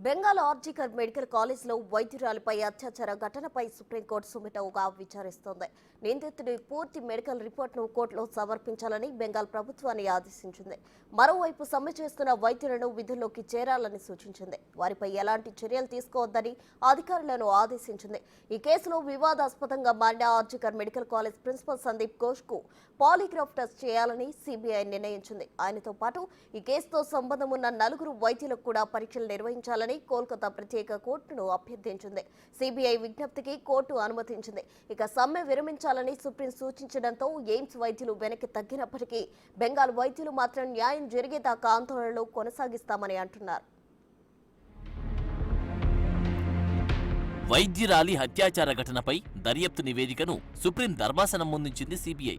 Bengal RG Kar medical కాలేజ్లో వైద్యురాలిపై అత్యాచార ఘటనపై సుప్రీంకోర్టు సుమోటోగా విచారిస్తోంది. నిందితుడి పూర్తి మెడికల్ రిపోర్టును కోర్టులో సమర్పించాలని బెంగాల్ ప్రభుత్వాన్ని ఆదేశించింది. మరోవైపు సమ్మె చేస్తున్న వైద్యులను విధుల్లోకి చేరాలని సూచించింది. వారిపై ఎలాంటి చర్యలు తీసుకోవద్దని అధికారులను ఆదేశించింది. ఈ కేసులో వివాదాస్పదంగా మారిన RG Kar medical college principal Sandeep ఘోష్కు పాలిగ్రాఫ్ టెస్ట్ చేయాలని సిబిఐ నిర్ణయించింది. ఆయనతో పాటు ఈ కేసుతో సంబంధం ఉన్న 4 వైద్యులకు కూడా పరీక్షలు నిర్వహించాలని కోల్కతా ప్రత్యేక కోర్టును అభ్యర్థించింది. సిబిఐ విజ్ఞప్తికి కోర్టు అనుమతించింది. ఇక సమ్మె విరమించాలని సుప్రీం సూచించడంతో ఎయిమ్స్ వైద్యులు వెనక్కి తగ్గినప్పటికీ బెంగాల్ వైద్యులు మాత్రం న్యాయం జరిగేదాకా ఆందోళనలు కొనసాగిస్తామని అంటున్నారు. వైద్యురాలి హత్యాచార ఘటనపై దర్యాప్తు నివేదికను సుప్రీం ధర్మాసనం ముందుంచింది సిబిఐ.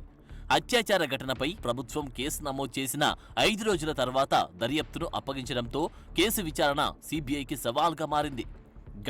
అత్యాచార ఘటనపై ప్రభుత్వం కేసు నమోదు చేసిన 5 రోజుల తర్వాత దర్యాప్తును అప్పగించడంతో కేసు విచారణ సిబిఐకి సవాల్గా మారింది.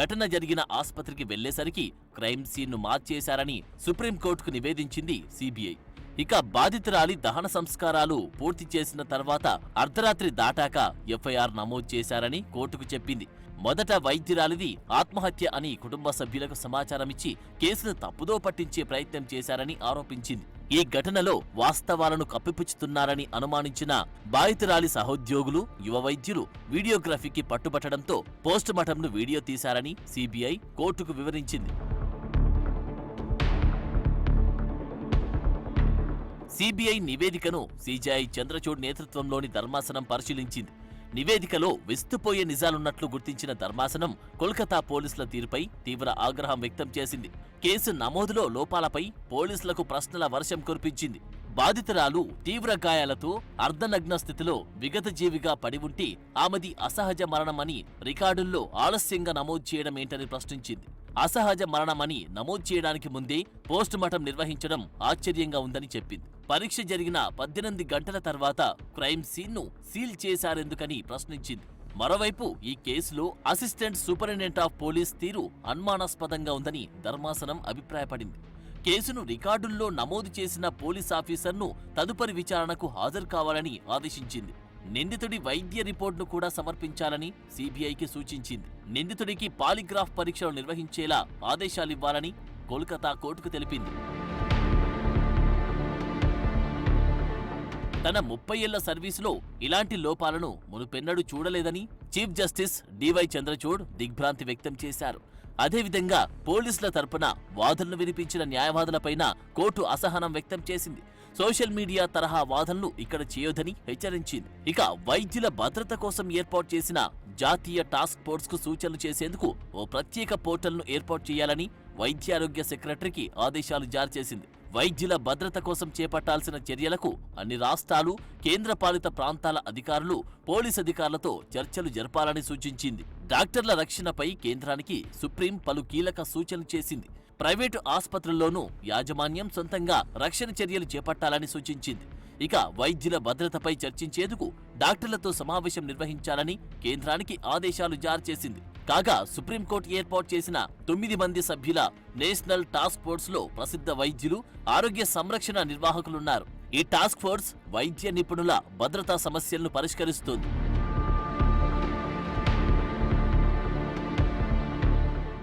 ఘటన జరిగిన ఆసుపత్రికి వెళ్లేసరికి క్రైమ్ సీన్ను మార్చేశారని సుప్రీంకోర్టుకు నివేదించింది సిబిఐ. ఇక బాధితురాలి దహన సంస్కారాలు పూర్తి చేసిన తర్వాత అర్ధరాత్రి దాటాక ఎఫ్ఐఆర్ నమోదు చేశారని కోర్టుకు చెప్పింది. మొదట వైద్యురాలిది ఆత్మహత్య అని కుటుంబ సభ్యులకు సమాచారమిచ్చి కేసును తప్పుదో పట్టించే ప్రయత్నం చేశారని ఆరోపించింది. ఈ ఘటనలో వాస్తవాలను కప్పిపుచ్చుతున్నారని అనుమానించిన బాధితురాలి సహోద్యోగులు, యువ వైద్యులు వీడియోగ్రఫీకి పట్టుబట్టడంతో పోస్టుమార్టంను వీడియో తీశారని సిబిఐ కోర్టుకు వివరించింది. సిబిఐ నివేదికను సిజేఐ చంద్రచూడ్ నేతృత్వంలోని ధర్మాసనం పరిశీలించింది. నివేదికలో విస్తుపోయే నిజాలున్నట్లు గుర్తించిన ధర్మాసనం కోల్కతా పోలీసుల తీరుపై తీవ్ర ఆగ్రహం వ్యక్తం చేసింది. కేసు నమోదులో లోపాలపై పోలీసులకు ప్రశ్నల వర్షం కురిపించింది. బాధితురాలు తీవ్ర గాయాలతో అర్ధనగ్న స్థితిలో విగతజీవిగా పడి ఉంటే ఆమెది అసహజ మరణమని రికార్డుల్లో ఆలస్యంగా నమోదు చేయడం ఏంటని ప్రశ్నించింది. అసహజ మరణమని నమోదు చేయడానికి ముందే పోస్టుమార్టం నిర్వహించడం ఆశ్చర్యంగా ఉందని చెప్పింది. పరీక్ష జరిగిన 18 గంటల తర్వాత క్రైమ్ సీన్ను సీల్ చేశారెందుకని ప్రశ్నించింది. మరోవైపు ఈ కేసులో అసిస్టెంట్ సూపరింటెండెంట్ ఆఫ్ పోలీస్ తీరు అనుమానాస్పదంగా ఉందని ధర్మాసనం అభిప్రాయపడింది. కేసును రికార్డుల్లో నమోదు చేసిన పోలీస్ ఆఫీసర్ను తదుపరి విచారణకు హాజరు కావాలని ఆదేశించింది. నిందితుడి వైద్య రిపోర్టును కూడా సమర్పించాలని సిబిఐకి సూచించింది. నిందితుడికి పాలిగ్రాఫ్ పరీక్షలు నిర్వహించేలా ఆదేశాలివ్వాలని కోల్కతా కోర్టుకు తెలిపింది. తన 30 ఏళ్ల సర్వీసులో ఇలాంటి లోపాలను మునుపెన్నడూ చూడలేదని చీఫ్ జస్టిస్ డివై చంద్రచూడ్ దిగ్భ్రాంతి వ్యక్తం చేశారు. అదేవిధంగా పోలీసుల తరపున వాదనలు వినిపించిన న్యాయవాదులపైన కోర్టు అసహనం వ్యక్తం చేసింది. సోషల్ మీడియా తరహా వాదనలు ఇక్కడ చేయొద్దని హెచ్చరించింది. ఇక వైద్యుల భద్రత కోసం ఏర్పాటు చేసిన జాతీయ టాస్క్ ఫోర్స్ కు సూచనలు చేసేందుకు ఓ ప్రత్యేక పోర్టల్ను ఏర్పాటు చేయాలని వైద్యారోగ్య సెక్రటరీకి ఆదేశాలు జారీ చేసింది. వైద్యుల భద్రత కోసం చేపట్టాల్సిన చర్యలకు అన్ని రాష్ట్రాలు, కేంద్రపాలిత ప్రాంతాల అధికారులు, పోలీస్ అధికారులతో చర్చలు జరపాలని సూచించింది. డాక్టర్ల రక్షణపై కేంద్రానికి సుప్రీం పలు కీలక సూచనలు చేసింది. ప్రైవేటు ఆసుపత్రుల్లోనూ యాజమాన్యం సొంతంగా రక్షణ చర్యలు చేపట్టాలని సూచించింది. ఇక వైద్యుల భద్రతపై చర్చించేందుకు డాక్టర్లతో సమావేశం నిర్వహించాలని కేంద్రానికి ఆదేశాలు జారీ చేసింది. కాగా సుప్రీంకోర్టు ఏర్పాటు చేసిన 9 మంది సభ్యుల నేషనల్ టాస్క్ ఫోర్స్ లో ప్రసిద్ధ వైద్యులు, ఆరోగ్య సంరక్షణ నిర్వాహకులున్నారు. ఈ టాస్క్ ఫోర్స్ వైద్య నిపుణుల భద్రతా సమస్యలను పరిష్కరిస్తుంది.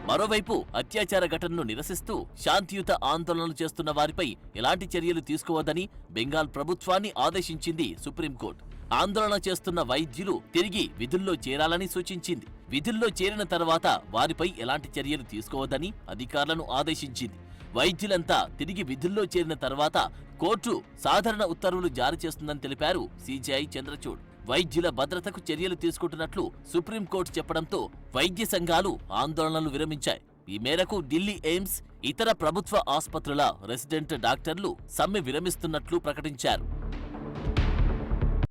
మరోవైపు అత్యాచార ఘటనను నిరసిస్తూ శాంతియుత ఆందోళనలు చేస్తున్న వారిపై ఎలాంటి చర్యలు తీసుకోవద్దని బెంగాల్ ప్రభుత్వాన్ని ఆదేశించింది సుప్రీంకోర్టు. ఆందోళన చేస్తున్న వైద్యులు తిరిగి విధుల్లో చేరాలని సూచించింది. విధుల్లో చేరిన తర్వాత వారిపై ఎలాంటి చర్యలు తీసుకోవద్దని అధికారులను ఆదేశించింది. వైద్యులంతా తిరిగి విధుల్లో చేరిన తర్వాత కోర్టు సాధారణ ఉత్తర్వులు జారీ చేస్తుందని తెలిపారు సిజేఐ చంద్రచూడ్. వైద్యుల భద్రతకు చర్యలు తీసుకుంటున్నట్లు సుప్రీంకోర్టు చెప్పడంతో వైద్య సంఘాలు ఆందోళనలు విరమించాయి. ఈ మేరకు ఢిల్లీ ఎయిమ్స్, ఇతర ప్రభుత్వ ఆసుపత్రుల రెసిడెంట్ డాక్టర్లు సమ్మె విరమిస్తున్నట్లు ప్రకటించారు.